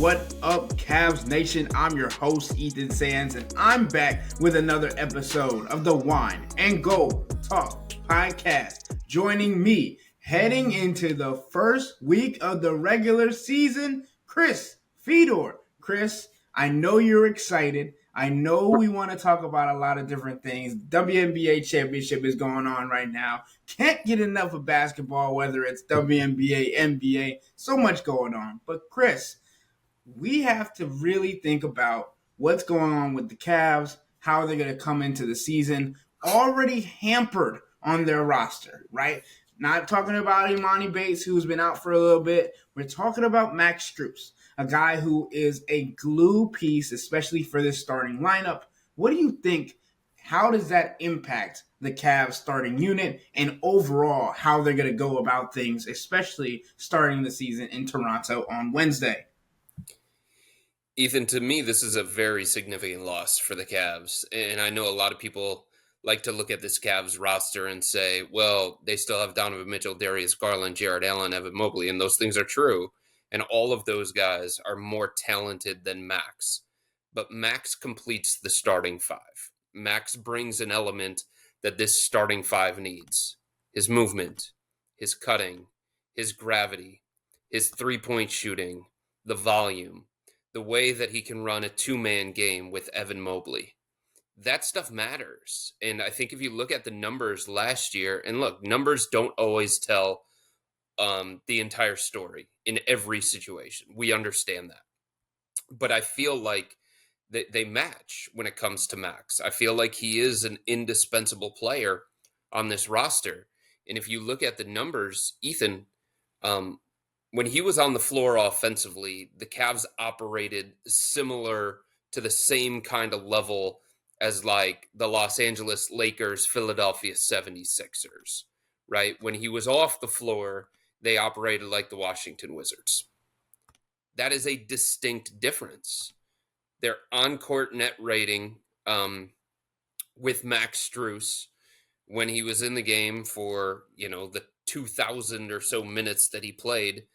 What up, Cavs Nation? I'm your host, Ethan Sands, and I'm back with another episode of the Wine and Gold Talk podcast. Joining me, heading into the first week of the regular season, Chris Fedor. Chris, I know you're excited. I know we want to talk about a lot of different things. WNBA championship is going on right now. Can't get enough of basketball, whether it's WNBA, NBA, so much going on. But Chris, we have to really think about what's going on with the Cavs, how they're going to come into the season already hampered on their roster, right? Not talking about Imani Bates, who's been out for a little bit. We're talking about Max Strus, a guy who is a glue piece, especially for this starting lineup. What do you think? How does that impact the Cavs starting unit and overall how they're going to go about things, especially starting the season in Toronto on Wednesday? Ethan, to me, this is a very significant loss for the Cavs. And I know a lot of people like to look at this Cavs roster and say, well, they still have Donovan Mitchell, Darius Garland, Jared Allen, Evan Mobley, and those things are true. And all of those guys are more talented than Max. But Max completes the starting five. Max brings an element that this starting five needs. His movement, his cutting, his gravity, his three-point shooting, the volume, the way that he can run a two-man game with Evan Mobley. That stuff matters. And I think if you look at the numbers last year, and look, numbers don't always tell the entire story in every situation. We understand that. But I feel like they match when it comes to Max. I feel like he is an indispensable player on this roster. And if you look at the numbers, Ethan, when he was on the floor offensively, the Cavs operated similar to the same kind of level as like the Los Angeles Lakers, Philadelphia 76ers, right? When he was off the floor, they operated like the Washington Wizards. That is a distinct difference. Their on-court net rating with Max Strus when he was in the game for, the 2,000 or so minutes that he played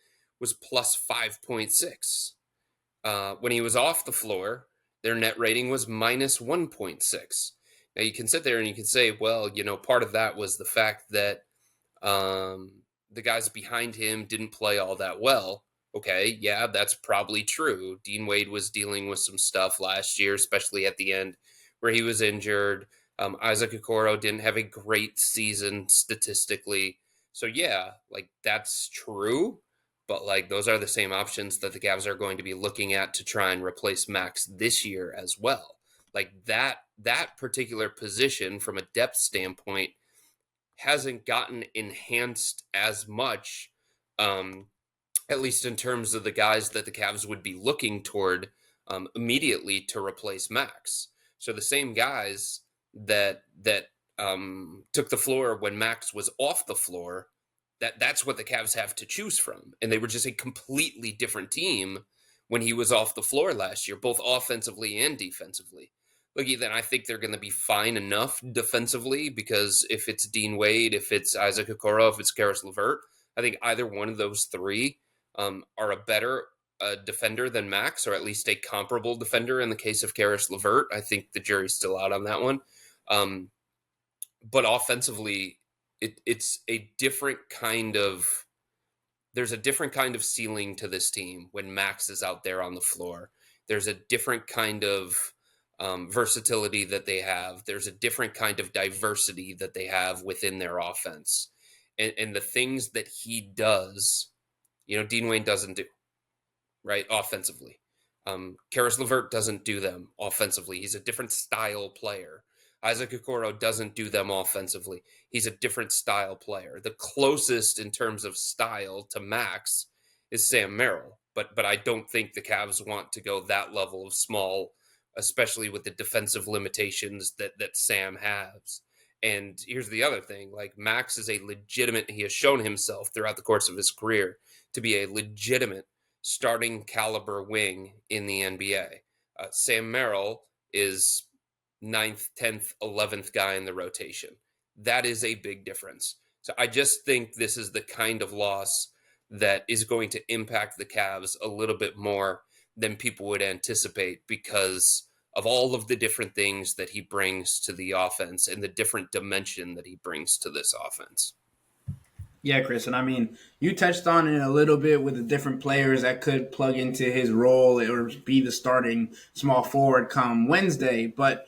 was plus 5.6. When he was off the floor, their net rating was minus 1.6. Now, you can sit there and you can say, well, part of that was the fact that the guys behind him didn't play all that well. Okay, yeah, that's probably true. Dean Wade was dealing with some stuff last year, especially at the end where he was injured. Isaac Okoro didn't have a great season statistically. So, yeah, that's true. But those are the same options that the Cavs are going to be looking at to try and replace Max this year as well. That particular position from a depth standpoint hasn't gotten enhanced as much, at least in terms of the guys that the Cavs would be looking toward immediately to replace Max. So the same guys that took the floor when Max was off the floor, that's what the Cavs have to choose from. And they were just a completely different team when he was off the floor last year, both offensively and defensively. Look, Ethan, I think they're going to be fine enough defensively because if it's Dean Wade, if it's Isaac Okoro, if it's Caris LeVert, I think either one of those three are a better defender than Max, or at least a comparable defender in the case of Caris LeVert. I think the jury's still out on that one. But offensively, it's a different kind of – there's a different kind of ceiling to this team when Max is out there on the floor. There's a different kind of versatility that they have. There's a different kind of diversity that they have within their offense. And the things that he does, Dean Wade doesn't do, right, offensively. Caris LeVert doesn't do them offensively. He's a different style player. Isaac Okoro doesn't do them offensively. He's a different style player. The closest in terms of style to Max is Sam Merrill, but I don't think the Cavs want to go that level of small, especially with the defensive limitations that Sam has. And here's the other thing, Max is he has shown himself throughout the course of his career to be a legitimate starting caliber wing in the NBA. Sam Merrill is 9th, 10th, 11th guy in the rotation. That is a big difference. So I just think this is the kind of loss that is going to impact the Cavs a little bit more than people would anticipate because of all of the different things that he brings to the offense and the different dimension that he brings to this offense. Yeah, Chris, and I mean, you touched on it a little bit with the different players that could plug into his role or be the starting small forward come Wednesday, but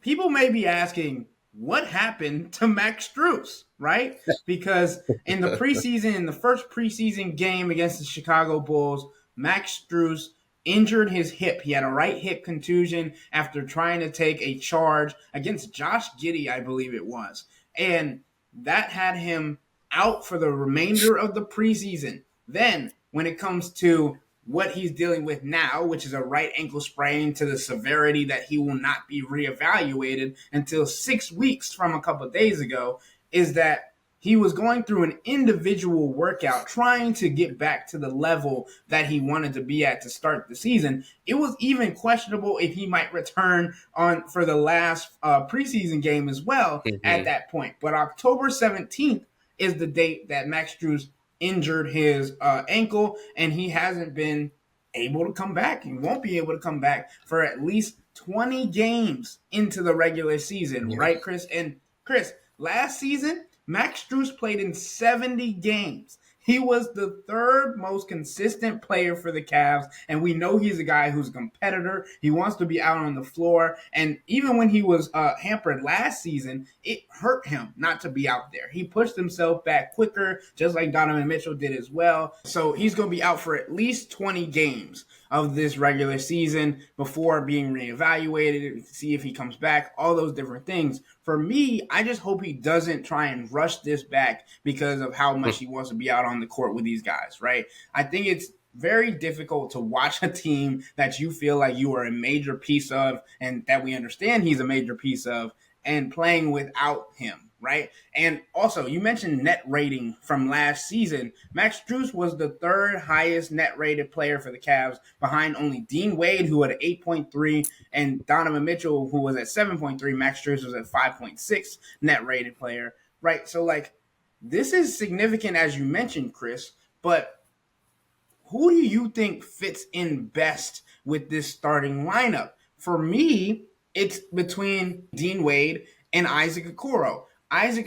people may be asking, what happened to Max Strus, right? Because in the first preseason game against the Chicago Bulls, Max Strus injured his hip. He had a right hip contusion after trying to take a charge against Josh Giddey, I believe it was. And that had him out for the remainder of the preseason. Then, when it comes to what he's dealing with now, which is a right ankle sprain to the severity that he will not be reevaluated until 6 weeks from a couple of days ago, is that he was going through an individual workout trying to get back to the level that he wanted to be at to start the season. It was even questionable if he might return on for the last preseason game as well at that point. But October 17th is the date that Max Strus injured his ankle, and he hasn't been able to come back. He won't be able to come back for at least 20 games into the regular season, Yeah. right, Chris? And Chris, last season, Max Strus played in 70 games. He was the third most consistent player for the Cavs, and we know he's a guy who's a competitor. He wants to be out on the floor, and even when he was hampered last season, it hurt him not to be out there. He pushed himself back quicker, just like Donovan Mitchell did as well. So he's going to be out for at least 20 games of this regular season before being reevaluated, see if he comes back, all those different things. For me, I just hope he doesn't try and rush this back because of how much he wants to be out on the court with these guys, right? I think it's very difficult to watch a team that you feel like you are a major piece of and that we understand he's a major piece of and playing without him, right? And also, you mentioned net rating from last season. Max Strus was the third highest net rated player for the Cavs, behind only Dean Wade, who had 8.3, and Donovan Mitchell, who was at 7.3. Max Strus was at 5.6 net rated player, right? So, like, this is significant, as you mentioned, Chris, but who do you think fits in best with this starting lineup? For me, it's between Dean Wade and Isaac Okoro. Isaac,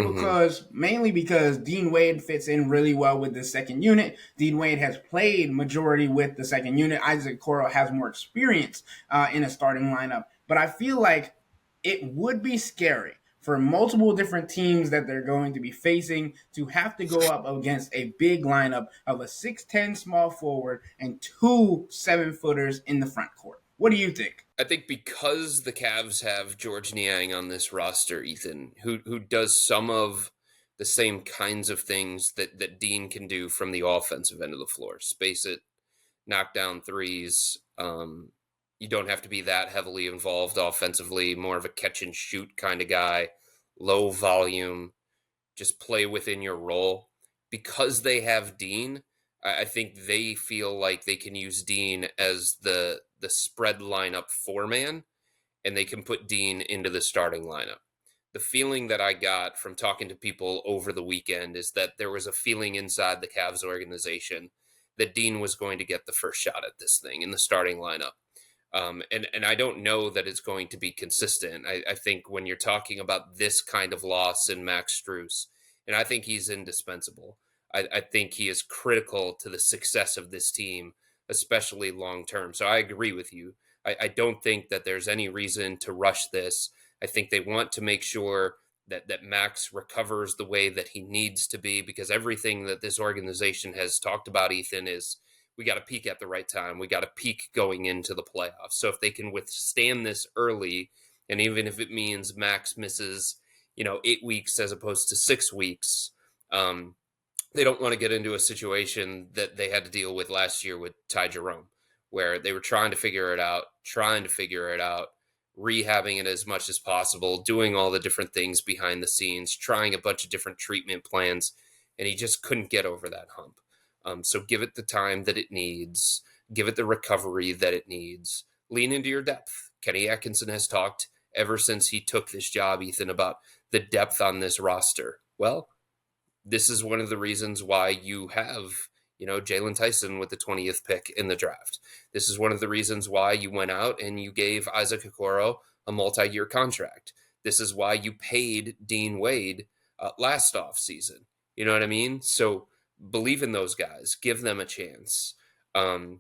mainly because Dean Wade fits in really well with the second unit. Dean Wade has played majority with the second unit. Isaac Okoro has more experience in a starting lineup. But I feel like it would be scary for multiple different teams that they're going to be facing to have to go up against a big lineup of a 6'10 small forward and 2 7-footers in the front court. What do you think? I think because the Cavs have George Niang on this roster, Ethan, who does some of the same kinds of things that Dean can do from the offensive end of the floor. Space it, knock down threes. You don't have to be that heavily involved offensively, more of a catch and shoot kind of guy, low volume, just play within your role. Because they have Dean, I think they feel like they can use Dean as the spread lineup four-man, and they can put Dean into the starting lineup. The feeling that I got from talking to people over the weekend is that there was a feeling inside the Cavs organization that Dean was going to get the first shot at this thing in the starting lineup. And I don't know that it's going to be consistent. I think when you're talking about this kind of loss in Max Strus, and I think he's indispensable. I think he is critical to the success of this team, especially long term. So I agree with you. I don't think that there's any reason to rush this. I think they want to make sure that Max recovers the way that he needs to be, because everything that this organization has talked about, Ethan, is we got to peak at the right time. We got to peak going into the playoffs. So if they can withstand this early, and even if it means Max misses, 8 weeks as opposed to 6 weeks, they don't want to get into a situation that they had to deal with last year with Ty Jerome, where they were trying to figure it out, rehabbing it as much as possible, doing all the different things behind the scenes, trying a bunch of different treatment plans, and he just couldn't get over that hump. So give it the time that it needs, give it the recovery that it needs, lean into your depth. Kenny Atkinson has talked ever since he took this job, Ethan, about the depth on this roster. Well, this is one of the reasons why you have, Jalen Tyson with the 20th pick in the draft. This is one of the reasons why you went out and you gave Isaac Okoro a multi-year contract. This is why you paid Dean Wade last off season. You know what I mean? So believe in those guys, give them a chance, and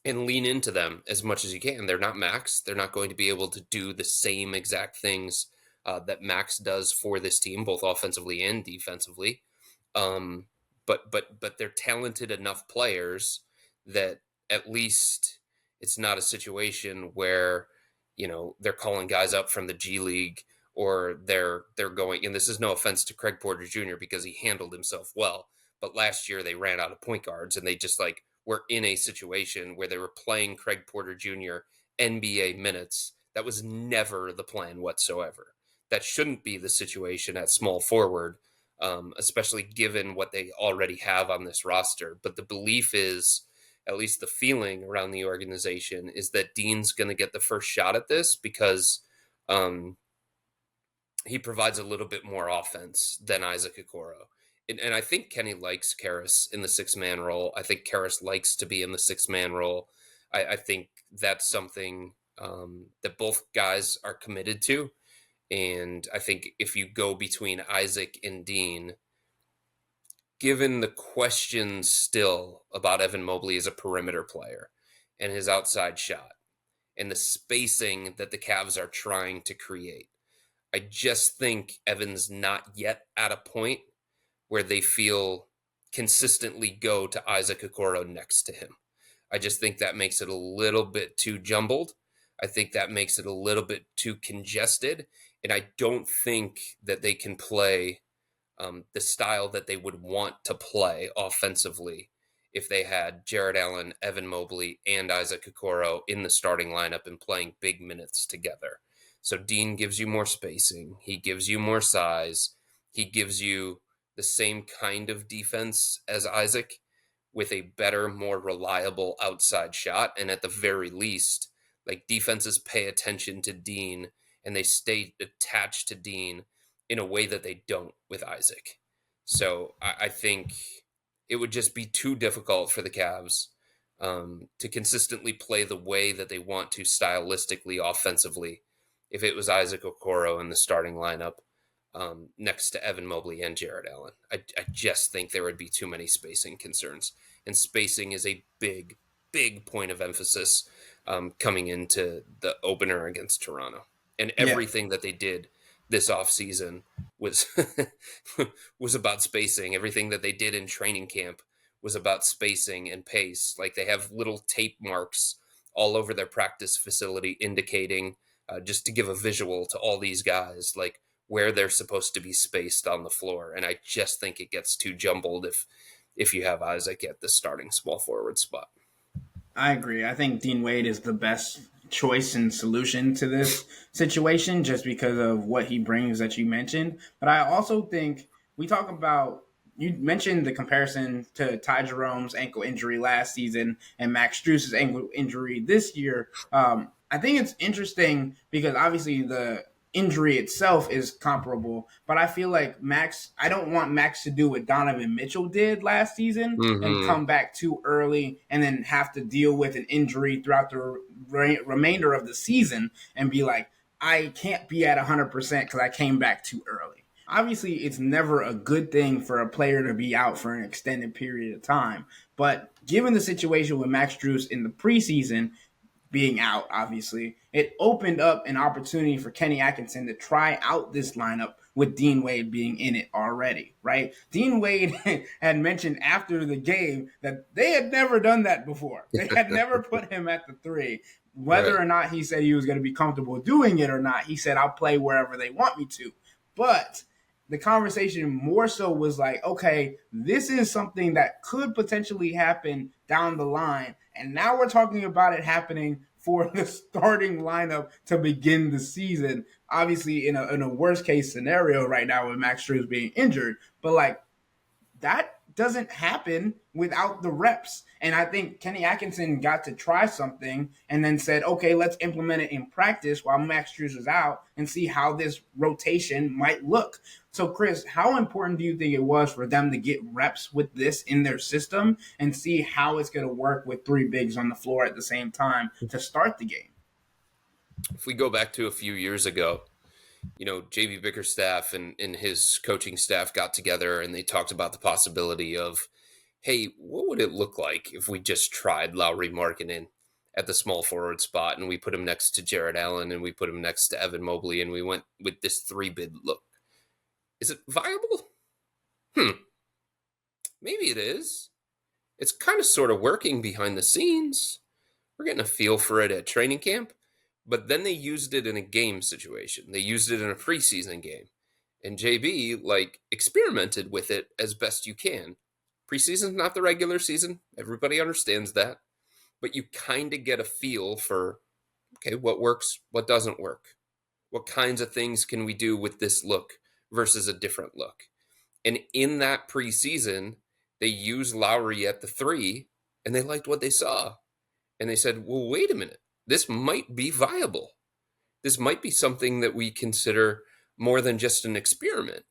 lean into them as much as you can. They're not Max. They're not going to be able to do the same exact things that Max does for this team, both offensively and defensively. But they're talented enough players that at least it's not a situation where they're calling guys up from the G League, or they're going. And this is no offense to Craig Porter Jr. because he handled himself well, but last year they ran out of point guards and they just were in a situation where they were playing Craig Porter Jr. NBA minutes. That was never the plan whatsoever. That shouldn't be the situation at small forward, especially given what they already have on this roster. But the belief is, at least the feeling around the organization, is that Dean's going to get the first shot at this because he provides a little bit more offense than Isaac Okoro. And I think Kenny likes Caris in the 6-man role. I think Caris likes to be in the 6-man role. I think that's something that both guys are committed to. And I think if you go between Isaac and Dean, given the questions still about Evan Mobley as a perimeter player and his outside shot and the spacing that the Cavs are trying to create, I just think Evan's not yet at a point where they feel consistently go to Isaac Okoro next to him. I just think that makes it a little bit too jumbled. I think that makes it a little bit too congested. And I don't think that they can play the style that they would want to play offensively if they had Jared Allen, Evan Mobley, and Isaac Okoro in the starting lineup and playing big minutes together. So Dean gives you more spacing. He gives you more size. He gives you the same kind of defense as Isaac with a better, more reliable outside shot. And at the very least, defenses pay attention to Dean and they stay attached to Dean in a way that they don't with Isaac. So I think it would just be too difficult for the Cavs to consistently play the way that they want to stylistically, offensively, if it was Isaac Okoro in the starting lineup next to Evan Mobley and Jared Allen. I just think there would be too many spacing concerns. And spacing is a big, big point of emphasis coming into the opener against Toronto. And everything that they did this offseason was was about spacing. Everything that they did in training camp was about spacing and pace. They have little tape marks all over their practice facility indicating, just to give a visual to all these guys, where they're supposed to be spaced on the floor. And I just think it gets too jumbled if you have Isaac at the starting small forward spot. I agree. I think Dean Wade is the best choice and solution to this situation just because of what he brings that you mentioned. But I also think we talk about, you mentioned the comparison to Ty Jerome's ankle injury last season and Max Strus' ankle injury this year. I think it's interesting because obviously the injury itself is comparable, but I feel like I don't want Max to do what Donovan Mitchell did last season and come back too early and then have to deal with an injury throughout the remainder of the season and be like, I can't be at 100% because I came back too early. Obviously, it's never a good thing for a player to be out for an extended period of time, but given the situation with Max Strus in the preseason, being out, obviously, it opened up an opportunity for Kenny Atkinson to try out this lineup with Dean Wade being in it already, right? Dean Wade had mentioned after the game that they had never done that before. They had never put him at the 3. Whether or not he said he was going to be comfortable doing it or not, he said, I'll play wherever they want me to. But the conversation more so was okay, this is something that could potentially happen down the line. And now we're talking about it happening for the starting lineup to begin the season. Obviously, in a worst case scenario right now with Max Strus being injured, but that doesn't happen without the reps. And I think Kenny Atkinson got to try something and then said, okay, let's implement it in practice while Max Strus is out and see how this rotation might look. So, Chris, how important do you think it was for them to get reps with this in their system and see how it's going to work with three bigs on the floor at the same time to start the game? If we go back to a few years ago, JB Bickerstaff and his coaching staff got together and they talked about the possibility of, hey, what would it look like if we just tried Lowry Markkanen at the small forward spot and we put him next to Jared Allen and we put him next to Evan Mobley and we went with this three-bid look? Is it viable? Maybe it is. It's kind of sort of working behind the scenes. We're getting a feel for it at training camp. But then they used it in a game situation. They used it in a preseason game. And JB, experimented with it as best you can. Preseason's not the regular season. Everybody understands that. But you kind of get a feel for, okay, what works, what doesn't work. What kinds of things can we do with this look versus a different look? And in that preseason, they used Lowry at the three, and they liked what they saw. And they said, well, wait a minute. This might be viable. This might be something that we consider more than just an experiment.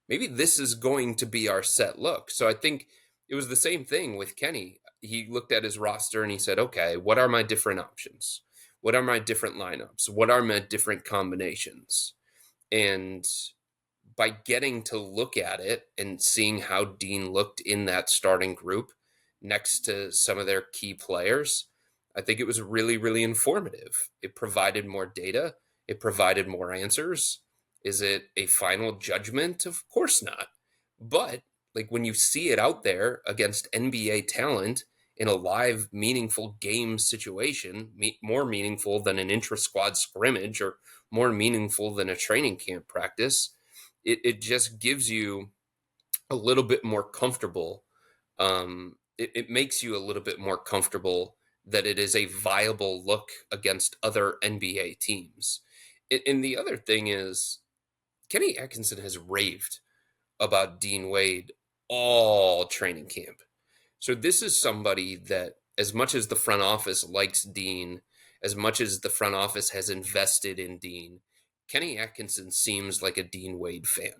Maybe this is going to be our set look. So I think it was the same thing with Kenny. He looked at his roster and he said, okay, what are my different options? What are my different lineups? What are my different combinations? And by getting to look at it and seeing how Dean looked in that starting group next to some of their key players, I think it was really, really informative. It provided more data. It provided more answers. Is it a final judgment? Of course not. But when you see it out there against NBA talent in a live, meaningful game situation, more meaningful than an intra-squad scrimmage or more meaningful than a training camp practice, it just gives you a little bit more comfortable. It makes you a little bit more comfortable that it is a viable look against other NBA teams. And the other thing is, Kenny Atkinson has raved about Dean Wade all training camp. So this is somebody that, as much as the front office likes Dean, as much as the front office has invested in Dean, Kenny Atkinson seems like a Dean Wade fan.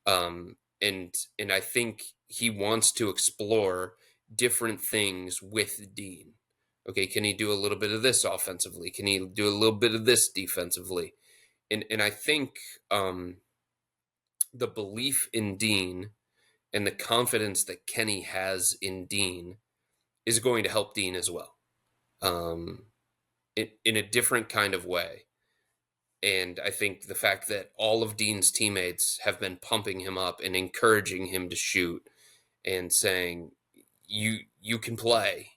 And I think he wants to explore different things with Dean. Okay, can he do a little bit of this offensively? Can he do a little bit of this defensively? And I think the belief in Dean and the confidence that Kenny has in Dean is going to help Dean as well, in a different kind of way. And I think the fact that all of Dean's teammates have been pumping him up and encouraging him to shoot and saying, you can play,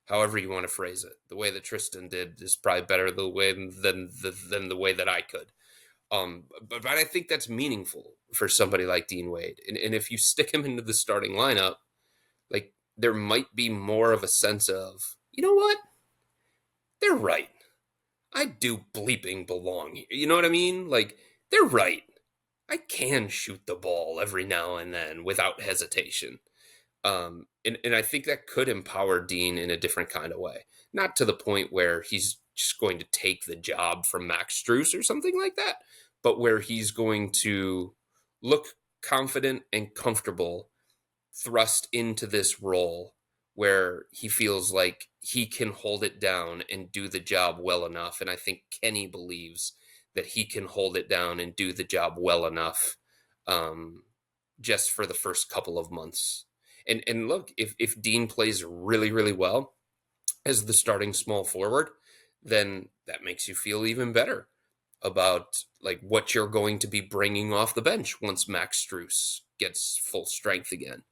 however you want to phrase it. The way that Tristan did is probably better than the way that I could. But I think that's meaningful for somebody like Dean Wade. And if you stick him into the starting lineup, there might be more of a sense of, you know what? They're right. I do bleeping belong here. You know what I mean? They're right. I can shoot the ball every now and then without hesitation. And I think that could empower Dean in a different kind of way. Not to the point where he's just going to take the job from Max Strus or something like that, but where he's going to look confident and comfortable thrust into this role where he feels like he can hold it down and do the job well enough. And I think Kenny believes that he can hold it down and do the job well enough, just for the first couple of months. And look, if Dean plays really, really well as the starting small forward, then that makes you feel even better about what you're going to be bringing off the bench once Max Strus gets full strength again.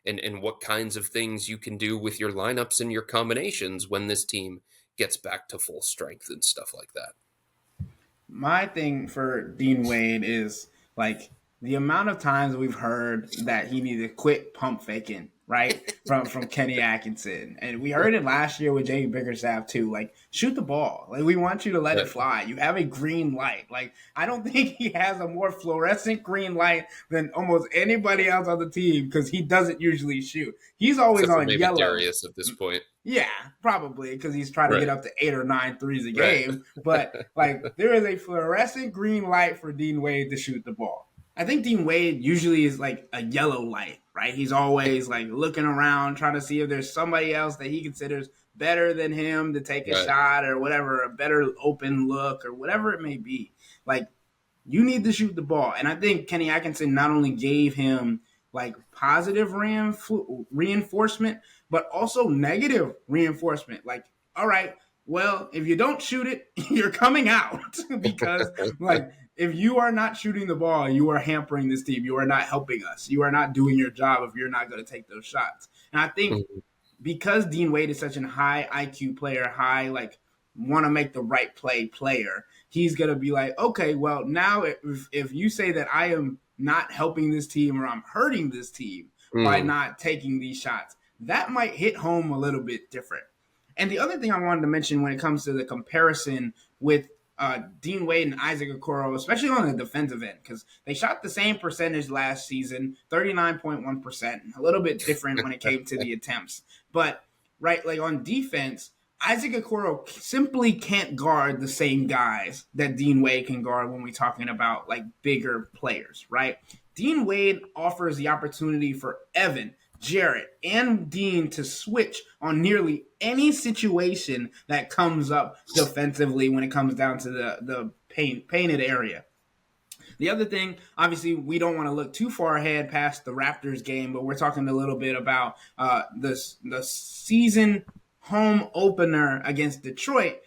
And what kinds of things you can do with your lineups and your combinations when this team gets back to full strength and stuff like that. My thing for Dean Wade is the amount of times we've heard that he needed to quit pump faking right? From Kenny Atkinson. And we heard it last year with Jay Bickerstaff too. Like, shoot the ball. Like, we want you to let it Right. fly. You have a green light. Like, I don't think he has a more fluorescent green light than almost anybody else on the team because he doesn't usually shoot. He's always Except for on maybe yellow. Darius at this point. Yeah, probably because he's trying to get Right. up to 8 or 9 threes a Right. game. But like, there is a fluorescent green light for Dean Wade to shoot the ball. I think Dean Wade usually is like a yellow light, right? He's always like looking around, trying to see if there's somebody else that he considers better than him to take a Right. shot or whatever, a better open look or whatever it may be. Like, you need to shoot the ball. And I think Kenny Atkinson not only gave him like positive reinforcement, but also negative reinforcement. Like, all right, well, if you don't shoot it, you're coming out because like, if you are not shooting the ball, you are hampering this team. You are not helping us. You are not doing your job if you're not going to take those shots. And I think Mhm. because Dean Wade is such a high IQ player, high like want to make the right player, he's gonna be like, okay, well now if you say that I am not helping this team or I'm hurting this team by Mm. not taking these shots, that might hit home a little bit different. And the other thing I wanted to mention when it comes to the comparison with Dean Wade and Isaac Okoro, especially on the defensive end, because they shot the same percentage last season, 39.1%, a little bit different when it came to the attempts. But, right, like on defense, Isaac Okoro simply can't guard the same guys that Dean Wade can guard when we're talking about like bigger players, right? Dean Wade offers the opportunity for Evan, Jarrett, and Dean to switch on nearly any situation that comes up defensively when it comes down to the painted area. The other thing, obviously, we don't want to look too far ahead past the Raptors game, but we're talking a little bit about the season home opener against Detroit.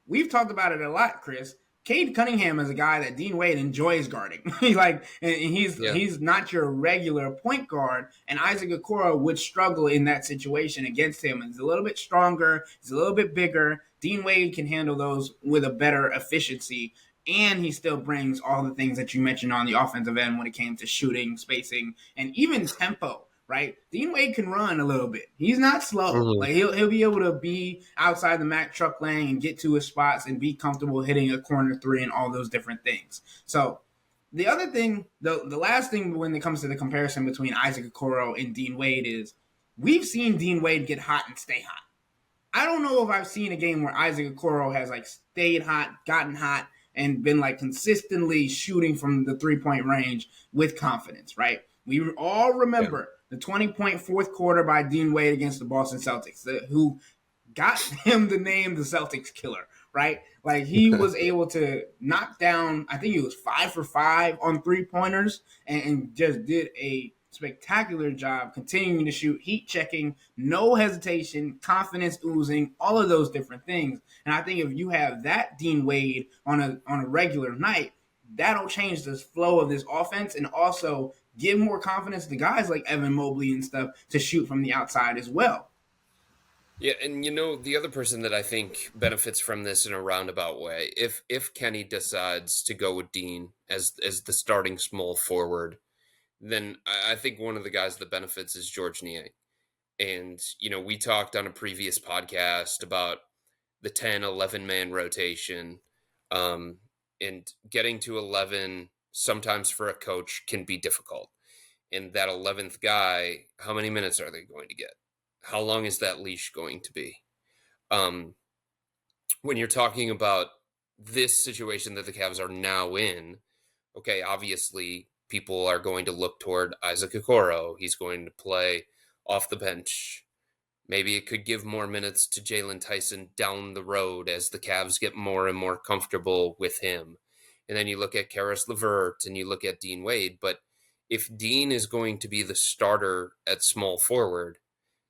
We've talked about it a lot, Chris. Cade Cunningham is a guy that Dean Wade enjoys guarding. Yeah. He's not your regular point guard, and Isaac Okoro would struggle in that situation against him. He's a little bit stronger, he's a little bit bigger. Dean Wade can handle those with a better efficiency, and he still brings all the things that you mentioned on the offensive end when it came to shooting, spacing, and even tempo. Right, Dean Wade can run a little bit. He's not slow. Mhm. Like he'll be able to be outside the Mack truck lane and get to his spots and be comfortable hitting a corner three and all those different things. So the other thing, the last thing when it comes to the comparison between Isaac Okoro and Dean Wade is we've seen Dean Wade get hot and stay hot. I don't know if I've seen a game where Isaac Okoro has like stayed hot, gotten hot, and been like consistently shooting from the 3-point range with confidence, right? We all Yeah. remember the 20-point fourth quarter by Dean Wade against the Boston Celtics, who got him the name the Celtics killer, right? Like he was able to knock down, I think he was 5 for 5 on 3-pointers and just did a spectacular job continuing to shoot, heat checking, no hesitation, confidence oozing, all of those different things. And I think if you have that Dean Wade on a regular night, that'll change the flow of this offense and also give more confidence to guys like Evan Mobley and stuff to shoot from the outside as well. Yeah, and the other person that I think benefits from this in a roundabout way, if Kenny decides to go with Dean as the starting small forward, then I think one of the guys that benefits is George Niang. And we talked on a previous podcast about the 10-11 man rotation, um, and getting to 11 sometimes for a coach can be difficult. And that 11th guy, how many minutes are they going to get? How long is that leash going to be? Um, when you're talking about this situation that the Cavs are now in, okay, obviously people are going to look toward Isaac Okoro. He's going to play off the bench. Maybe it could give more minutes to Jalen Tyson down the road as the Cavs get more and more comfortable with him. And then you look at Caris LeVert and you look at Dean Wade. But if Dean is going to be the starter at small forward,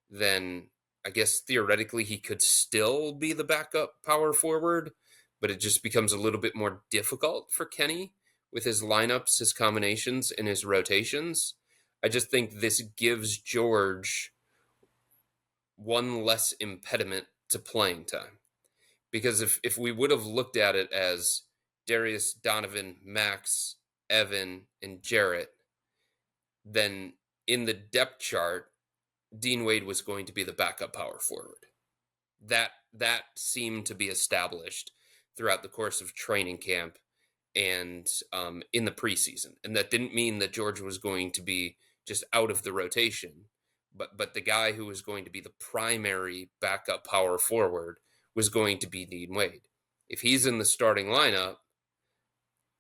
then I guess theoretically he could still be the backup power forward, but it just becomes a little bit more difficult for Kenny with his lineups, his combinations, and his rotations. I just think this gives George one less impediment to playing time. Because if we would have looked at it as Darius, Donovan, Max, Evan, and Jarrett, then in the depth chart, Dean Wade was going to be the backup power forward. That seemed to be established throughout the course of training camp and in the preseason. And that didn't mean that George was going to be just out of the rotation, but the guy who was going to be the primary backup power forward was going to be Dean Wade. If he's in the starting lineup,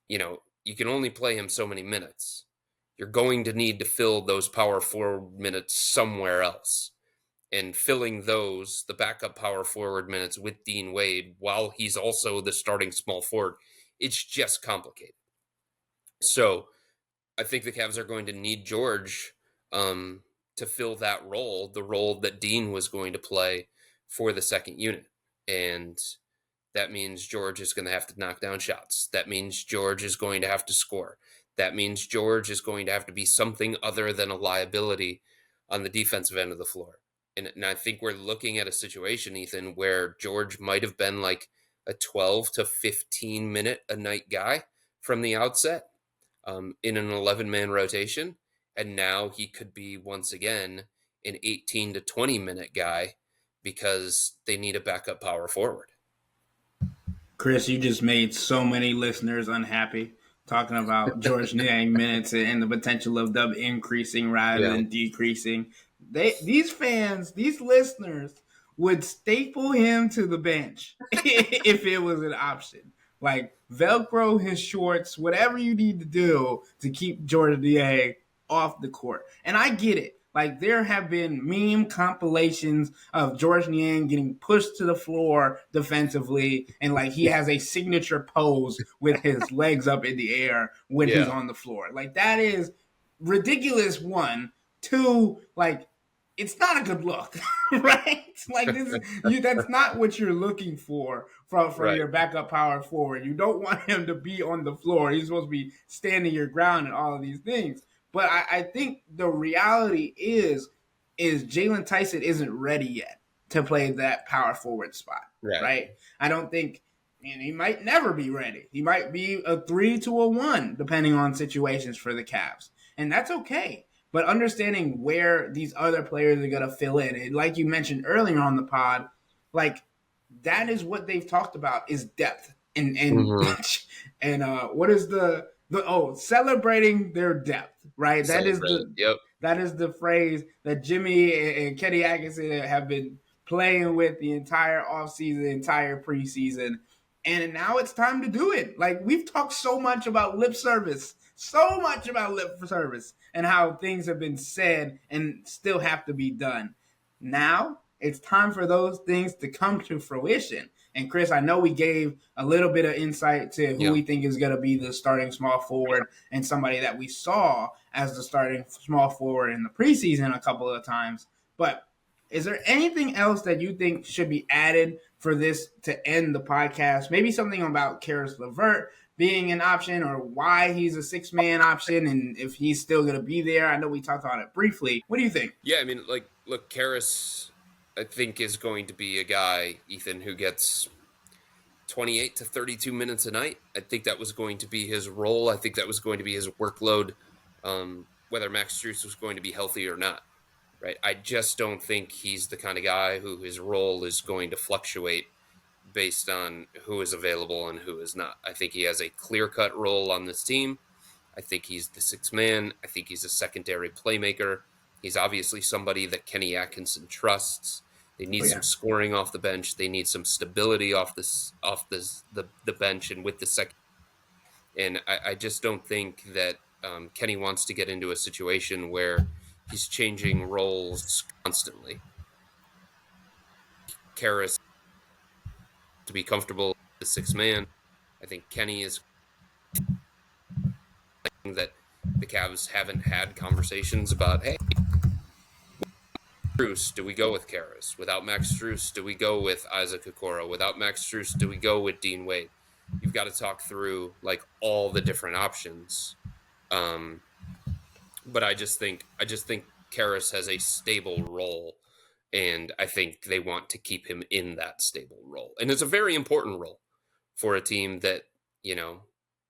you can only play him so many minutes. You're going to need to fill those power forward minutes somewhere else. And filling those, the backup power forward minutes with Dean Wade, while he's also the starting small forward, it's just complicated. So I think the Cavs are going to need George to fill that role, the role that Dean was going to play for the second unit. And that means George is going to have to knock down shots. That means George is going to have to score. That means George is going to have to be something other than a liability on the defensive end of the floor. And I think we're looking at a situation, Ethan, where George might have been like a 12 to 15 minute a night guy from the outset in an 11-man rotation. And now he could be once again an 18 to 20 minute guy because they need a backup power forward. Chris, you just made so many listeners unhappy talking about George Niang minutes and the potential of them increasing rather than decreasing. These fans, these listeners would staple him to the bench if it was an option. Like Velcro his shorts, whatever you need to do to keep George Niang off the court. And I get it. Like there have been meme compilations of George Niang getting pushed to the floor defensively, and like he has a signature pose with his legs up in the air when he's on the floor. Like that is ridiculous. One, two, like it's not a good look, right? Like this is that's not what you're looking for from your backup power forward. You don't want him to be on the floor. He's supposed to be standing your ground and all of these things. But I think the reality is Jalen Tyson isn't ready yet to play that power forward spot, right? I don't think, and he might never be ready. He might be a 3 to a 1, depending on situations for the Cavs. And that's okay. But understanding where these other players are going to fill in, and like you mentioned earlier on the pod, like that is what they've talked about is depth. And what is the celebrating their depth, right? That is the phrase that Jimmy and Kenny Atkinson have been playing with the entire offseason, entire preseason. And now it's time to do it. Like we've talked so much about lip service and how things have been said and still have to be done. Now it's time for those things to come to fruition. And Chris, I know we gave a little bit of insight to who we think is going to be the starting small forward and somebody that we saw as the starting small forward in the preseason a couple of times. But is there anything else that you think should be added for this to end the podcast? Maybe something about Caris LeVert being an option or why he's a 6-man option and if he's still going to be there. I know we talked about it briefly. What do you think? Yeah, I mean, look, Caris, I think, is going to be a guy, Ethan, who gets 28 to 32 minutes a night. I think that was going to be his role. I think that was going to be his workload, whether Max Strus was going to be healthy or not. Right? I just don't think he's the kind of guy who his role is going to fluctuate based on who is available and who is not. I think he has a clear-cut role on this team. I think he's the 6th man. I think he's a secondary playmaker. He's obviously somebody that Kenny Atkinson trusts. They need some scoring off the bench. They need some stability off the bench and with the second. And I just don't think that Kenny wants to get into a situation where he's changing roles constantly. Caris to be comfortable as the 6th man. I think Kenny is that the Cavs haven't had conversations about, hey, Strus, do we go with Caris? Without Max Strus, do we go with Isaac Okoro? Without Max Strus, do we go with Dean Wade? You've got to talk through like all the different options. But I just think Caris has a stable role, and I think they want to keep him in that stable role. And it's a very important role for a team that,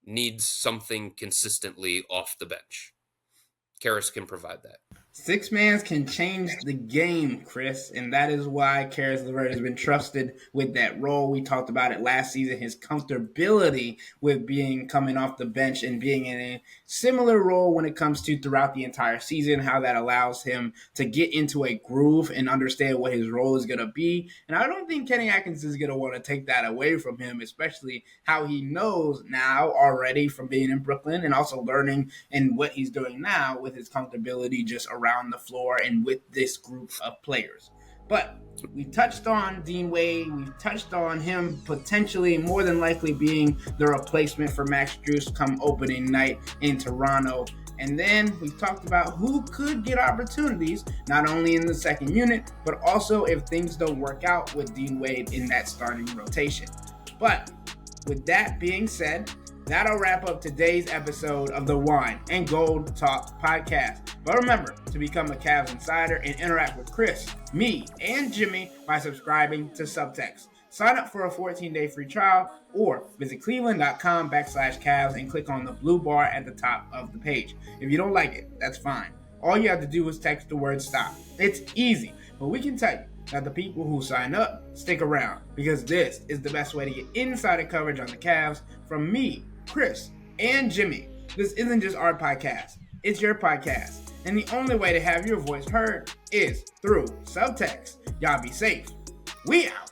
needs something consistently off the bench. Caris can provide that. Six mans can change the game, Chris, and that is why Caris LeVert has been trusted with that role. We talked about it last season, his comfortability with being coming off the bench and being in a similar role when it comes to throughout the entire season, how that allows him to get into a groove and understand what his role is going to be. And I don't think Kenny Atkins is going to want to take that away from him, especially how he knows now already from being in Brooklyn and also learning and what he's doing now with his comfortability just around the floor and with this group of players. But we touched on Dean Wade. We touched on him potentially, more than likely, being the replacement for Max Strus come opening night in Toronto. And then we talked about who could get opportunities, not only in the second unit, but also if things don't work out with Dean Wade in that starting rotation. But with that being said, that'll wrap up today's episode of the Wine and Gold Talk podcast. But remember to become a Cavs Insider and interact with Chris, me, and Jimmy by subscribing to Subtext. Sign up for a 14-day free trial or visit cleveland.com/Cavs and click on the blue bar at the top of the page. If you don't like it, that's fine. All you have to do is text the word STOP. It's easy, but we can tell you that the people who sign up stick around because this is the best way to get insider coverage on the Cavs from me, Chris, and Jimmy. This isn't just our podcast, it's your podcast. And the only way to have your voice heard is through Subtext. Y'all be safe. We out.